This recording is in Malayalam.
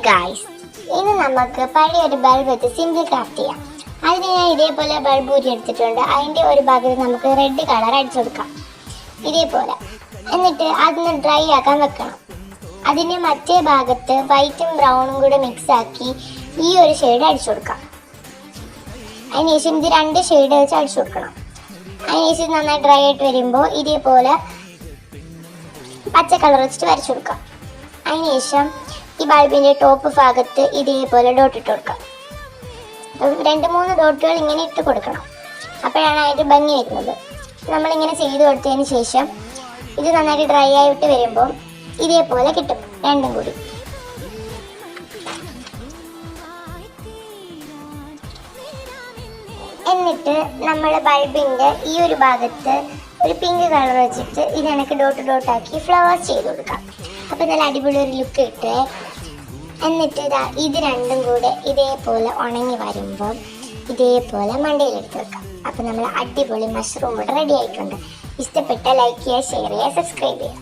ഗായ്സ്, ഇന്ന് നമുക്ക് പഴയൊരു ബൾബ് വെച്ച് സിമ്പിൾ ക്രാഫ്റ്റ് ചെയ്യാം. അതിന് ഞാൻ ഇതേപോലെ ബൾബ് ഊരി എടുത്തിട്ടുണ്ട്. അതിൻ്റെ ഒരു ഭാഗത്ത് നമുക്ക് റെഡ് കളർ അടിച്ചു കൊടുക്കാം ഇതേപോലെ. എന്നിട്ട് അതൊന്ന് ഡ്രൈ ആക്കാൻ വെക്കണം. അതിന് മറ്റേ ഭാഗത്ത് വൈറ്റും ബ്രൗണും കൂടെ മിക്സ് ആക്കി ഈ ഒരു ഷെയ്ഡ് അടിച്ചു കൊടുക്കാം. അതിനുശേഷം ഇത് 2 ഷെയ്ഡ് വെച്ച് അടിച്ചു കൊടുക്കണം. അതിനുശേഷം നന്നായി ഡ്രൈ ആയിട്ട് വരുമ്പോൾ ഇതേപോലെ പച്ച കളർ വെച്ചിട്ട് വരച്ചു കൊടുക്കാം. അതിനുശേഷം ഈ ബൾബിൻ്റെ ടോപ്പ് ഭാഗത്ത് ഇതേപോലെ ഡോട്ട് ഇട്ട് കൊടുക്കാം. 2-3 ഡോട്ടുകൾ ഇങ്ങനെ ഇട്ട് കൊടുക്കണം. അപ്പോഴാണ് അതിൻ്റെ ഭംഗി വരുന്നത്. നമ്മളിങ്ങനെ ചെയ്ത് കൊടുത്തതിന് ശേഷം ഇത് നന്നായിട്ട് ഡ്രൈ ആയിട്ട് വരുമ്പോൾ ഇതേപോലെ കിട്ടും രണ്ടും കൂടി. എന്നിട്ട് നമ്മുടെ ബൾബിൻ്റെ ഈ ഒരു ഭാഗത്ത് ഒരു പിങ്ക് കളർ വെച്ചിട്ട് ഇത് എനിക്ക് ഡോട്ടാക്കി ഫ്ലവേഴ്സ് ചെയ്ത് കൊടുക്കാം. അപ്പോൾ നല്ല അടിപൊളി ഒരു ലുക്ക് കിട്ടുക. എന്നിട്ട് ഇത് രണ്ടും കൂടെ ഇതേപോലെ ഉണങ്ങി വരുമ്പോൾ ഇതേപോലെ മണ്ടയിലെടുത്ത് വെക്കാം. അപ്പോൾ നമ്മൾ അടിപൊളി മഷ്റൂം ഇവിടെ റെഡി ആയിട്ടുണ്ട്. ഇഷ്ടപ്പെട്ട ലൈക്ക് ചെയ്യുക, ഷെയർ ചെയ്യുക, സബ്സ്ക്രൈബ് ചെയ്യുക.